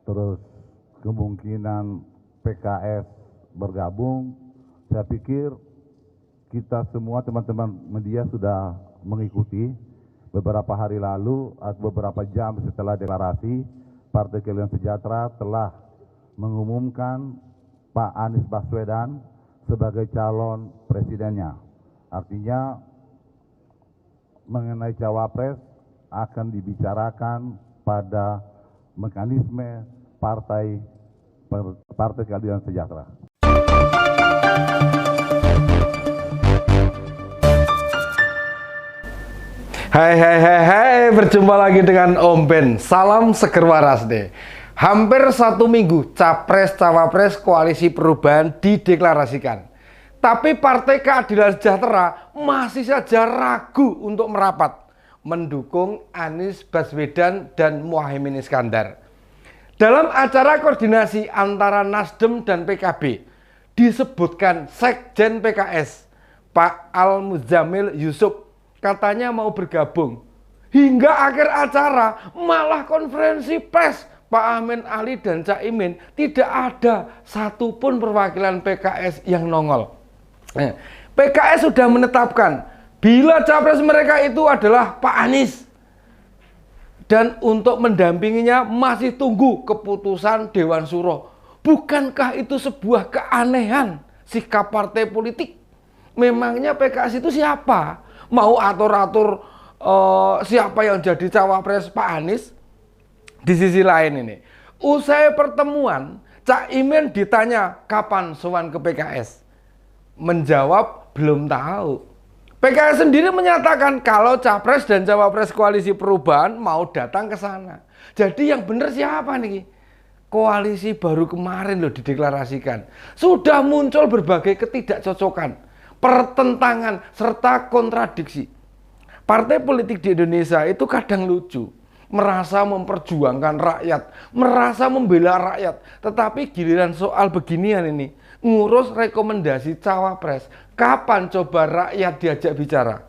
terus kemungkinan PKS bergabung. Saya pikir kita semua teman-teman media sudah mengikuti beberapa hari lalu atau beberapa jam setelah deklarasi, Partai Keadilan Sejahtera telah mengumumkan Pak Anies Baswedan sebagai calon presidennya. Artinya mengenai cawapres akan dibicarakan pada mekanisme Partai Keadilan Sejahtera. Hai, berjumpa lagi dengan Om Ben. Salam seger waras deh. Hampir 1 minggu Capres-Cawapres Koalisi Perubahan dideklarasikan. Tapi Partai Keadilan Sejahtera masih saja ragu untuk merapat mendukung Anies Baswedan dan Muhaimin Iskandar. Dalam acara koordinasi antara Nasdem dan PKB, disebutkan Sekjen PKS, Pak Al-Muzamil Yusuf, katanya mau bergabung. Hingga akhir acara malah konferensi pers Pak Amin Ali dan Cak Imin tidak ada satupun perwakilan PKS yang nongol. PKS sudah menetapkan bila capres mereka itu adalah Pak Anies. Dan untuk mendampinginya masih tunggu keputusan Dewan Suro. Bukankah itu sebuah keanehan sikap partai politik? Memangnya PKS itu siapa? Mau atur-atur siapa yang jadi cawapres Pak Anies? Di sisi lain ini, usai pertemuan, Cak Imin ditanya kapan sowan ke PKS. Menjawab belum tahu. PKS sendiri menyatakan kalau capres dan cawapres Koalisi Perubahan mau datang ke sana. Jadi yang benar siapa nih? Koalisi baru kemarin loh dideklarasikan. Sudah muncul berbagai ketidakcocokan, pertentangan, serta kontradiksi. Partai politik di Indonesia itu kadang lucu. Merasa memperjuangkan rakyat, merasa membela rakyat. Tetapi giliran soal beginian ini, ngurus rekomendasi cawapres, kapan coba rakyat diajak bicara?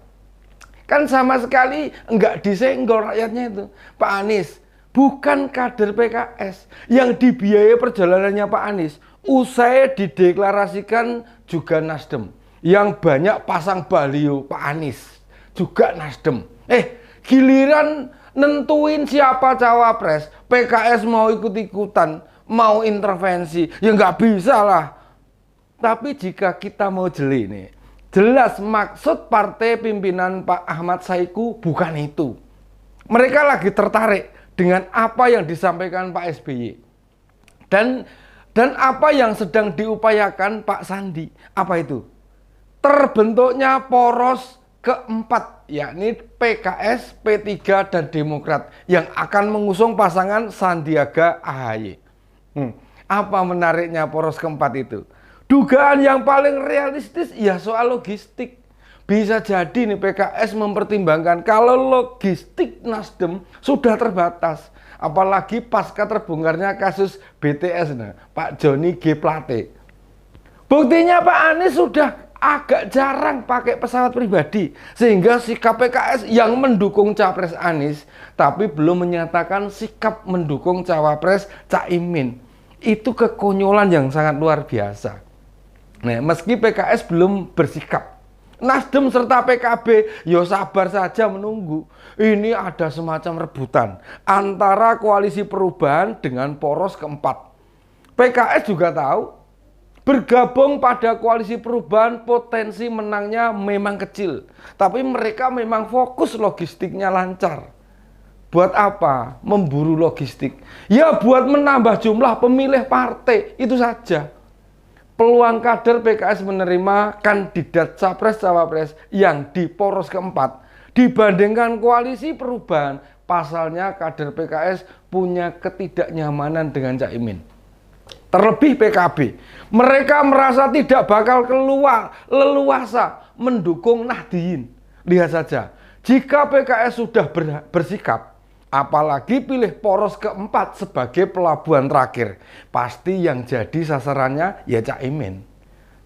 Kan sama sekali enggak disenggol rakyatnya itu. Pak Anies bukan kader PKS yang dibiayai perjalanannya Pak Anies. Usai dideklarasikan juga Nasdem. Yang banyak pasang baliho Pak Anies juga Nasdem. Giliran nentuin siapa cawapres, PKS mau ikut-ikutan, mau intervensi, ya nggak bisa lah. Tapi jika kita mau jeli nih, jelas maksud partai pimpinan Pak Ahmad Saiku bukan itu. Mereka lagi tertarik dengan apa yang disampaikan Pak SBY dan apa yang sedang diupayakan Pak Sandi. Apa itu? Terbentuknya poros keempat, yakni PKS, P3, dan Demokrat yang akan mengusung pasangan Sandiaga AHY. Apa menariknya poros keempat itu? Dugaan yang paling realistis ya soal logistik. Bisa jadi nih PKS mempertimbangkan kalau logistik Nasdem sudah terbatas. Apalagi pasca terbongkarnya kasus BTS, Pak Joni G. Plate. Buktinya Pak Anies sudah agak jarang pakai pesawat pribadi, sehingga sikap PKS yang mendukung capres Anies tapi belum menyatakan sikap mendukung cawapres Cak Imin. Itu kekonyolan yang sangat luar biasa. Nah, meski PKS belum bersikap, Nasdem serta PKB ya sabar saja menunggu. Ini ada semacam rebutan antara Koalisi Perubahan dengan poros keempat. PKS juga tahu bergabung pada Koalisi Perubahan potensi menangnya memang kecil. Tapi mereka memang fokus logistiknya lancar. Buat apa memburu logistik? Ya buat menambah jumlah pemilih partai, itu saja. Peluang kader PKS menerima kandidat capres-cawapres yang di poros keempat dibandingkan Koalisi Perubahan, pasalnya kader PKS punya ketidaknyamanan dengan Cak Imin. Terlebih PKB, mereka merasa tidak bakal keluar leluasa mendukung Nahdien. Lihat saja, jika PKS sudah bersikap, apalagi pilih poros keempat sebagai pelabuhan terakhir, pasti yang jadi sasarannya ya Cak Imin.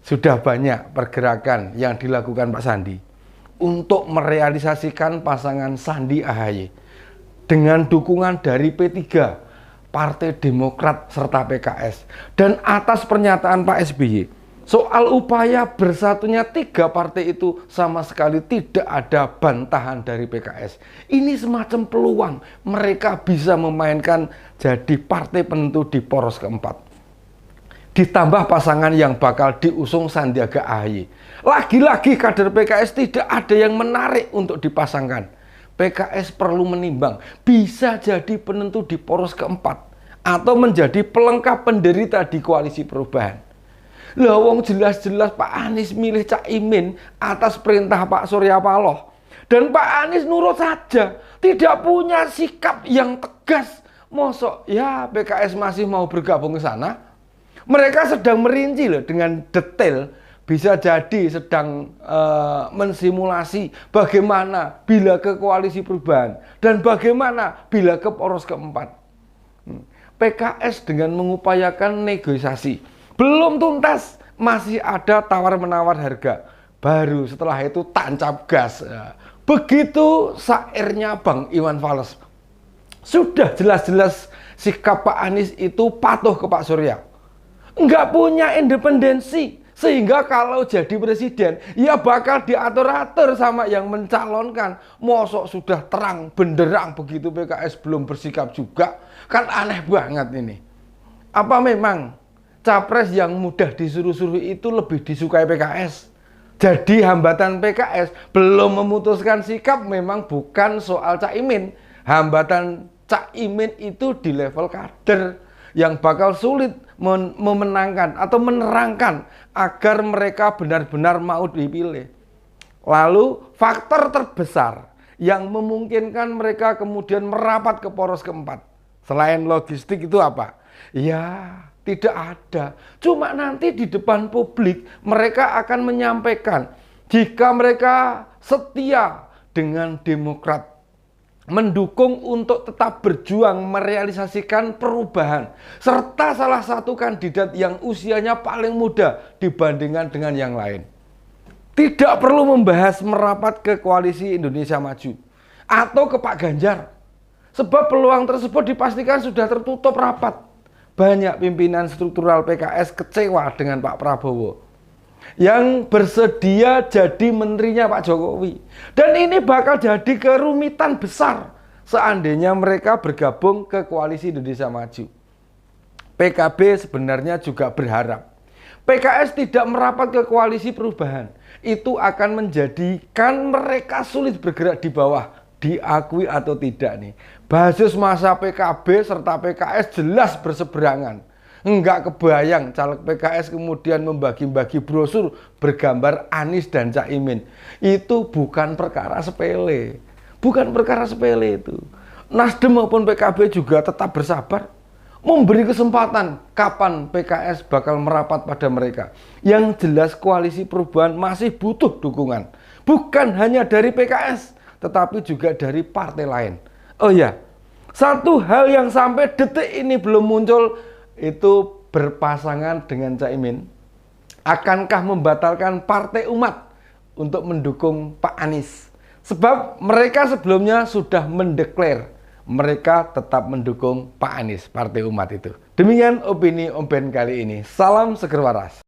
Sudah banyak pergerakan yang dilakukan Pak Sandi untuk merealisasikan pasangan Sandi AHY dengan dukungan dari P3. Partai Demokrat serta PKS. Dan atas pernyataan Pak SBY, soal upaya bersatunya tiga partai itu sama sekali tidak ada bantahan dari PKS. Ini semacam peluang mereka bisa memainkan jadi partai penentu di poros keempat. Ditambah pasangan yang bakal diusung Sandiaga AHY. Lagi-lagi kader PKS tidak ada yang menarik untuk dipasangkan. PKS perlu menimbang, bisa jadi penentu di poros keempat atau menjadi pelengkap penderita di koalisi perubahan. Lah wong jelas-jelas Pak Anies milih Cak Imin atas perintah Pak Surya Paloh. Dan Pak Anies nurut saja, tidak punya sikap yang tegas. Mosok ya PKS masih mau bergabung ke sana? Mereka sedang merinci loh dengan detail. Bisa jadi sedang mensimulasi bagaimana bila ke koalisi perubahan dan bagaimana bila ke poros keempat. PKS dengan mengupayakan negosiasi belum tuntas, masih ada tawar-menawar harga. Baru setelah itu tancap gas. Begitu sairnya Bang Iwan Fals. Sudah jelas-jelas sikap Pak Anies itu patuh ke Pak Surya. Nggak punya independensi. Sehingga kalau jadi presiden, ya bakal diatur-atur sama yang mencalonkan. Mosok sudah terang benderang begitu PKS belum bersikap juga. Kan aneh banget ini. Apa memang capres yang mudah disuruh-suruh itu lebih disukai PKS? Jadi hambatan PKS belum memutuskan sikap memang bukan soal Cak Imin. Hambatan Cak Imin itu di level kader yang bakal sulit memenangkan atau menerangkan agar mereka benar-benar mau dipilih. Lalu faktor terbesar yang memungkinkan mereka kemudian merapat ke poros keempat selain logistik itu apa? Ya tidak ada. Cuma nanti di depan publik mereka akan menyampaikan jika mereka setia dengan Demokrat, mendukung untuk tetap berjuang merealisasikan perubahan, serta salah satu kandidat yang usianya paling muda dibandingkan dengan yang lain. Tidak perlu membahas merapat ke koalisi Indonesia Maju atau ke Pak Ganjar, sebab peluang tersebut dipastikan sudah tertutup rapat. Banyak pimpinan struktural PKS kecewa dengan Pak Prabowo yang bersedia jadi menterinya Pak Jokowi. Dan ini bakal jadi kerumitan besar seandainya mereka bergabung ke koalisi Indonesia Maju. PKB sebenarnya juga berharap PKS tidak merapat ke koalisi perubahan. Itu akan menjadikan mereka sulit bergerak di bawah. Diakui atau tidak nih, basis masa PKB serta PKS jelas berseberangan. Enggak kebayang caleg PKS kemudian membagi-bagi brosur bergambar Anies dan Cak Imin. Itu bukan perkara sepele. Bukan perkara sepele itu. Nasdem maupun PKB juga tetap bersabar. Memberi kesempatan kapan PKS bakal merapat pada mereka. Yang jelas koalisi perubahan masih butuh dukungan. Bukan hanya dari PKS, tetapi juga dari partai lain. Oh ya, satu hal yang sampai detik ini belum muncul, itu berpasangan dengan Cak Imin. Akankah membatalkan Partai Umat untuk mendukung Pak Anies? Sebab mereka sebelumnya sudah mendeklar mereka tetap mendukung Pak Anies, Partai Umat itu. Demikian opini Om Ben kali ini. Salam seger waras.